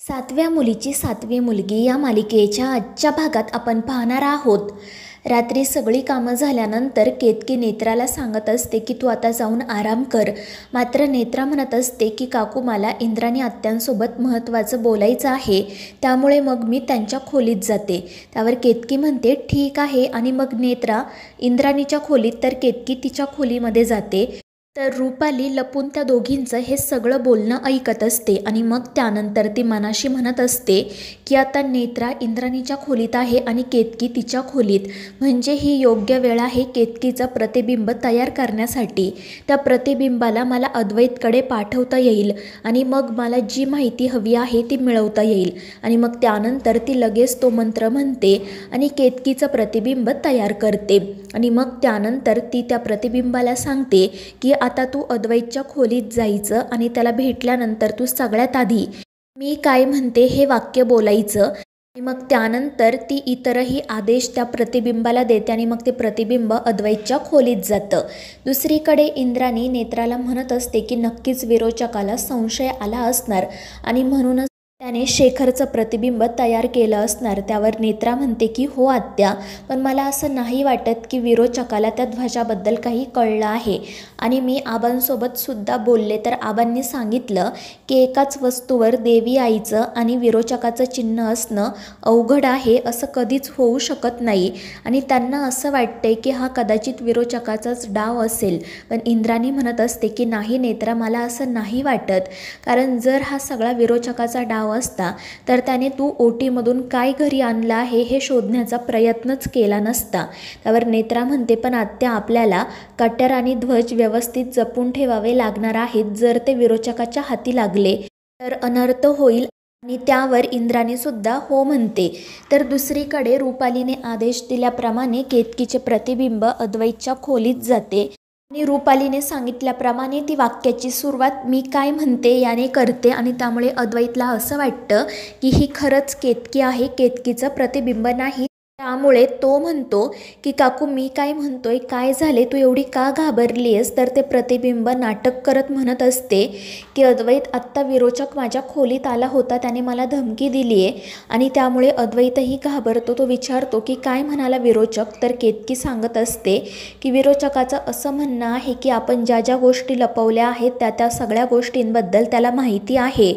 सातव्या मुलीची सातवी मुलगी या मालिकेच्या आजच्या भागात आपण पाहणार आहोत. रात्री सगळी कामं झाल्यानंतर केतकी नेत्राला सांगत असते की तू आता जाऊन आराम कर. मात्र नेत्रा म्हणत असते की काकू मला इंद्राणी आत्यांसोबत महत्त्वाचं बोलायचं आहे, त्यामुळे मग मी त्यांच्या खोलीत जाते. त्यावर केतकी म्हणते ठीक आहे आणि मग नेत्रा इंद्राणीच्या खोलीत तर केतकी तिच्या खोलीमध्ये जाते. तर रुपाली लपून त्या दोघींचं हे सगळं बोलणं ऐकत असते आणि मग त्यानंतर ती मनाशी म्हणत असते की आता नेत्रा इंद्राणीच्या खोलीत आहे आणि केतकी तिच्या खोलीत, म्हणजे ही योग्य वेळ आहे केतकीचं प्रतिबिंब तयार करण्यासाठी. त्या प्रतिबिंबाला मला अद्वैतकडे पाठवता येईल आणि मग मला जी माहिती हवी आहे ती मिळवता येईल. आणि मग त्यानंतर ती लगेच तो मंत्र म्हणते आणि केतकीचं प्रतिबिंब तयार करते. आणि मग त्यानंतर ती त्या प्रतिबिंबाला सांगते की आता तू अद्वैतच्या खोलीत जायचं आणि त्याला भेटल्यानंतर तू सगळ्यात आधी मी काय म्हणते हे वाक्य बोलायचं. आणि मग त्यानंतर ती इतरही आदेश त्या प्रतिबिंबाला देते आणि मग ते प्रतिबिंब अद्वैतच्या खोलीत जातं. दुसरीकडे इंद्राणी नेत्राला म्हणत असते की नक्कीच विरोचकाला संशय आला असणार आणि म्हणूनच त्याने शेखरचं प्रतिबिंब तयार केलं असणार. त्यावर नेत्रा म्हणते की हो आत्या, पण मला असं नाही वाटत की विरोचकाला त्या ध्वजाबद्दल काही कळलं आहे. आणि मी आबांसोबत सुद्धा बोलले तर आबांनी सांगितलं की एकाच वस्तूवर देवी आईचं आणि विरोचकाचं चिन्ह असणं अवघड आहे, असं कधीच होऊ शकत नाही. आणि त्यांना असं वाटतंय की हा कदाचित विरोचकाचाच डाव असेल. पण इंद्राणी म्हणत असते की नाही नेत्रा, मला असं नाही वाटत, कारण जर हा सगळा विरोचकाचा डाव असता तर त्याने तू ओटीमधून काय घरी आणलं आहे हे शोधण्याचा प्रयत्नच केला नसता. त्यावर नेत्रा म्हणते पण आत्या, आपल्याला कट्यार आणि ध्वज व्यवस्थित जपून ठेवावे लागणार आहेत. जर ते विरोचकाच्या हाती लागले तर अनर्थ होईल. आणि त्यावर इंद्राणी सुद्धा हो म्हणते. तर दुसरीकडे रुपालीने आदेश दिल्याप्रमाणे केतकीचे प्रतिबिंब अद्वैतच्या खोलीत जाते आणि रुपालीने सांगितल्याप्रमाणे ती वाक्याची सुरुवात मी काय म्हणते याने करते. आणि त्यामुळे अद्वैतला असं वाटतं की ही खरंच केतकी आहे, केतकीचं प्रतिबिंब नाही. त्यामुळे तो म्हणतो की काकू मी काय म्हणतोय, काय झाले, तू एवढी का घाबरली आहेस. तर ते प्रतिबिंब नाटक करत म्हणत असते की अद्वैत, आत्ता विरोचक माझ्या खोलीत आला होता, त्याने मला धमकी दिली आहे. आणि त्यामुळे अद्वैतही घाबरतो. तो विचारतो की काय म्हणाला विरोचक. तर केतकी सांगत असते की विरोचकाचं असं म्हणणं आहे की आपण ज्या ज्या गोष्टी लपवल्या आहेत त्या त्या सगळ्या गोष्टींबद्दल त्याला माहिती आहे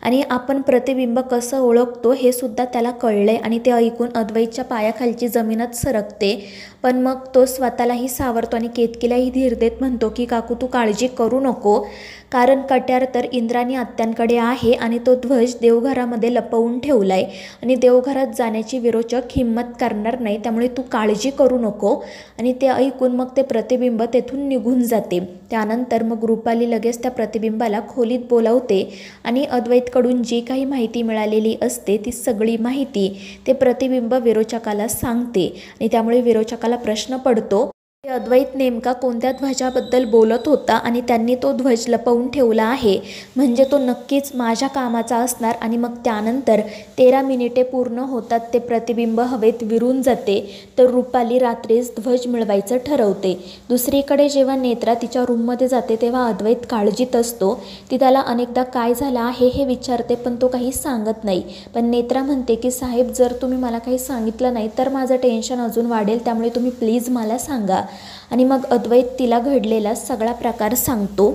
आणि आपण प्रतिबिंब कसं ओळखतो हे सुद्धा त्याला कळले. आणि ते ऐकून अद्वैतच्या पायाखालची जमीनच सरकते. पण मग तो स्वतःलाही सावरतो आणि केतकीलाही धीर देत म्हणतो की काकू तू काळजी करू नको, कारण कट्यार तर इंद्राणी आत्यांकडे आहे आणि तो ध्वज देवघरामध्ये लपवून ठेवलाय आणि देवघरात जाण्याची विरोचक हिंमत करणार नाही, त्यामुळे तू काळजी करू नको. आणि ते ऐकून मग ते प्रतिबिंब तेथून निघून जाते. त्यानंतर मग रुपाली लगेच त्या प्रतिबिंबाला खोलीत बोलावते आणि अद्वैतकडून जी काही माहिती मिळालेली असते ती सगळी माहिती ते प्रतिबिंब विरोचकाला सांगते. आणि त्यामुळे विरोचकाला प्रश्न पडतो की अद्वैत नेमका कोणत्या ध्वजाबद्दल बोलत होता आणि त्यांनी तो ध्वज लपवून ठेवला आहे, म्हणजे तो नक्कीच माझ्या कामाचा असणार. आणि मग त्यानंतर 13 मिनिटे पूर्ण होतात, ते प्रतिबिंब हवेत विरून जाते. तर रुपाली रात्रीच ध्वज मिळवायचं ठरवते. दुसरीकडे जेव्हा नेत्रा तिच्या रूममध्ये जाते तेव्हा अद्वैत काळजीत असतो. ती त्याला अनेकदा काय झालं आहे हे विचारते पण तो काही सांगत नाही. पण नेत्रा म्हणते की साहेब, जर तुम्ही मला काही सांगितलं नाही तर माझं टेन्शन अजून वाढेल, त्यामुळे तुम्ही प्लीज मला सांगा. आणि मग अद्वैत तिला घडलेला सगळा प्रकार सांगतो.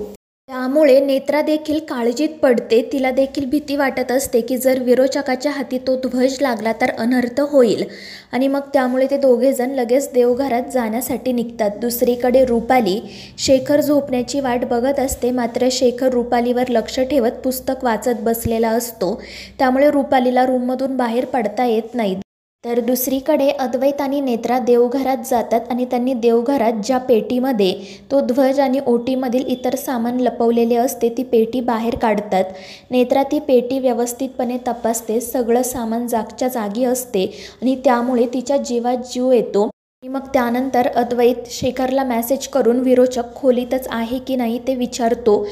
त्यामुळे नेत्रा देखील काळजीत पडते. तिला देखील भीती वाटत असते की जर विरोचकाच्या हाती तो ध्वज लागला तर अनर्थ होईल. आणि मग त्यामुळे ते दोघेजण लगेच देवघरात जाण्यासाठी निघतात. दुसरीकडे रुपाली शेखर झोपण्याची वाट बघत असते. मात्र शेखर रुपालीवर लक्ष ठेवत पुस्तक वाचत बसलेला असतो, त्यामुळे रुपालीला रूममधून बाहेर पडता येत नाही. तर दुसरीकडे अद्वैत आणि नेत्रा देवघरात जातात आणि त्यांनी देवघरात ज्या पेटीमध्ये तो ध्वज आणि ओटीमधील इतर सामान लपवलेले असते ती पेटी बाहेर काढतात. नेत्रा ती पेटी व्यवस्थितपणे तपासते. सगळं सामान जागच्या जागी असते आणि त्यामुळे तिच्या जीवात जीव येतो. आणि मग त्यानंतर अद्वैत शेखरला मेसेज करून विरोचक खोलीतच आहे की नाही ते विचारतो.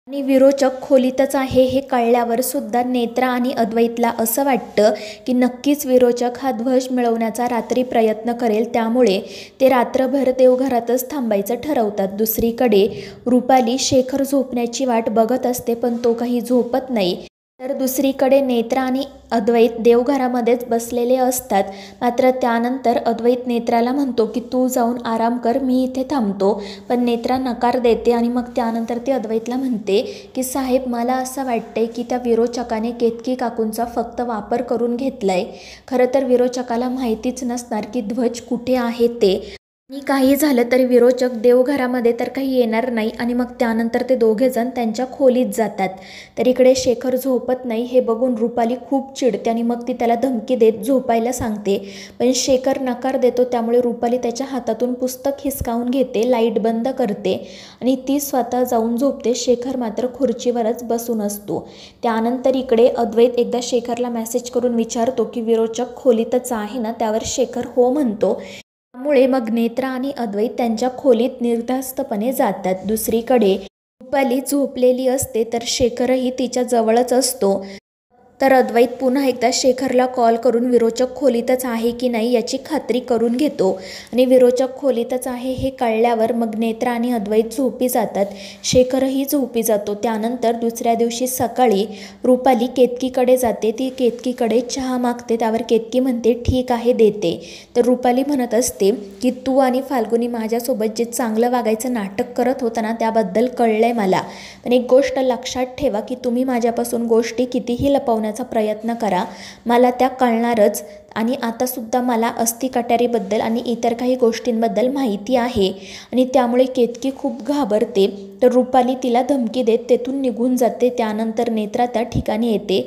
आणि विरोचक खोलीतच आहे हे कळल्यावर सुद्धा नेत्रा आणि अद्वैतला असं वाटतं की नक्कीच विरोचक हा ध्वज मिळवण्याचा रात्री प्रयत्न करेल, त्यामुळे ते रात्रभर देवघरातच थांबायचं ठरवतात. दुसरीकडे रुपाली शेखर झोपण्याची वाट बघत असते पण तो काही झोपत नाही. तर दुसरीकडे नेत्रा आणि अद्वैत देवघरामध्येच बसलेले असतात. मात्र त्यानंतर अद्वैत नेत्राला म्हणतो की तू जाऊन आराम कर, मी इथे थांबतो. पण नेत्रा नकार देते आणि मग त्यानंतर ती अद्वैतला म्हणते की साहेब, मला असं वाटतंय की त्या विरोचकाने केतकी काकूंचा फक्त वापर करून घेतलाय. खरं तर विरोचकाला माहितीच नसणार की ध्वज कुठे आहे ते. आणि काही झालं तरी विरोचक देवघरामध्ये तर काही येणार नाही. आणि मग त्यानंतर ते दोघेजण त्यांच्या खोलीत जातात. तर इकडे शेखर झोपत नाही हे बघून रुपाली खूप चिडते आणि मग ती त्याला धमकी देत झोपायला सांगते. पण शेखर नकार देतो. त्यामुळे रुपाली त्याच्या हातातून पुस्तक हिसकावून घेते, लाईट बंद करते आणि ती स्वतः जाऊन झोपते. शेखर मात्र खुर्चीवरच बसून असतो. त्यानंतर इकडे अद्वैत एकदा शेखरला मेसेज करून विचारतो की विरोचक खोलीतच आहे ना. त्यावर शेखर हो म्हणतो. त्यामुळे मग नेत्रा आणि अद्वैत त्यांच्या खोलीत निर्धास्तपणे जातात. दुसरीकडे रुपाली झोपलेली असते तर शेखरही तिच्या जवळच असतो. तर अद्वैत पुन्हा एकदा शेखरला कॉल करून विरोचक खोलीतच आहे की नाही याची खात्री करून घेतो. आणि विरोचक खोलीतच आहे हे कळल्यावर मग नेत्रा आणि अद्वैत झोपी जातात. शेखरही झोपी जातो. त्यानंतर दुसऱ्या दिवशी सकाळी रुपाली केतकीकडे जाते. ती केतकीकडे चहा मागते. त्यावर केतकी म्हणते ठीक आहे, देते. तर रुपाली म्हणत असते की तू आणि फाल्गुनी माझ्यासोबत जे चांगलं वागायचं नाटक करत होता ना, त्याबद्दल कळलंय मला. पण एक गोष्ट लक्षात ठेवा की तुम्ही माझ्यापासून गोष्टी कितीही लपवण्याचा प्रयत्न करा, मला त्या कळणारच. आणि आतासुद्धा मला अस्थि कट्यारीबद्दल आणि इतर काही गोष्टींबद्दल माहिती आहे. आणि त्यामुळे केतकी खूप घाबरते. तर रुपाली तिला धमकी देत तेथून निघून जाते. त्यानंतर नेत्रा त्या ठिकाणी येते.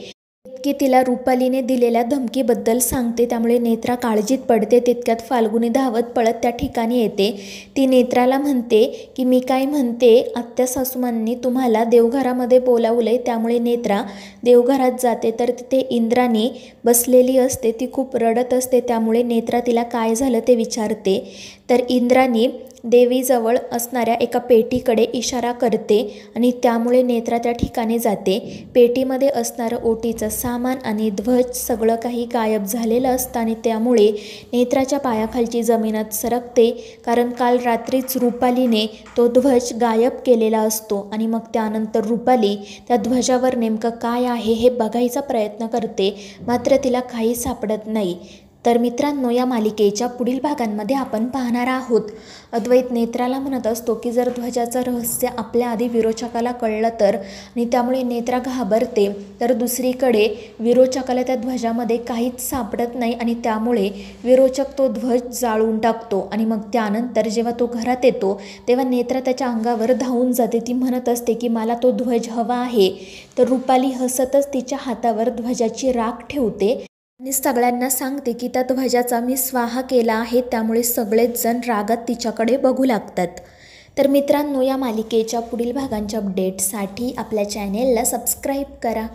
केतकी तिला रुपालीने दिलेल्या धमकीबद्दल सांगते. त्यामुळे नेत्रा काळजीत पडते. तितक्यात फाल्गुनी धावत पळत त्या ठिकाणी येते. ती नेत्राला म्हणते की मी काय म्हणते, आत्या सासूमांनी तुम्हाला देवघरामध्ये बोलावलंय. त्यामुळे नेत्रा देवघरात जाते. तर तिथे इंद्राणी बसलेली असते. ती खूप रडत असते. त्यामुळे नेत्रा तिला काय झालं ते विचारते. तर इंद्राणी देवीजवळ असणाऱ्या एका पेटीकडे इशारा करते आणि त्यामुळे नेत्रा त्या ठिकाणी जाते. पेटीमध्ये असणारं ओटीचं सामान आणि ध्वज सगळं काही गायब झालेलं असतं. आणि त्यामुळे नेत्राच्या पायाखालची जमीनच सरकते. कारण काल रात्रीच रुपालीने तो ध्वज गायब केलेला असतो. आणि मग त्यानंतर रुपाली त्या ध्वजावर नेमकं काय आहे हे बघायचा प्रयत्न करते. मात्र तिला काही सापडत नाही. तर मित्रांनो, या मालिकेच्या पुढील भागांमध्ये आपण पाहणार आहोत अद्वैत नेत्राला म्हणत असतो की जर ध्वजाचं रहस्य आपल्या आधी विरोचकाला कळलं तर. आणि त्यामुळे नेत्रा घाबरते. तर दुसरीकडे विरोचकाला त्या ध्वजामध्ये काहीच सापडत नाही आणि त्यामुळे विरोचक तो ध्वज जाळून टाकतो. आणि मग त्यानंतर जेव्हा तो घरात येतो तेव्हा नेत्रा त्याच्या अंगावर धावून जाते. ती म्हणत असते की मला तो ध्वज हवा आहे. तर रुपाली हसतच तिच्या हातावर ध्वजाची राख ठेवते आणि सगळ्यांना सांगते की त्या ध्वजाचा मी स्वाहा केला आहे. त्यामुळे सगळेच जण रागात तिच्याकडे बघू लागतात. तर मित्रांनो, या मालिकेच्या पुढील भागांच्या अपडेटसाठी आपल्या चॅनेलला सबस्क्राईब करा.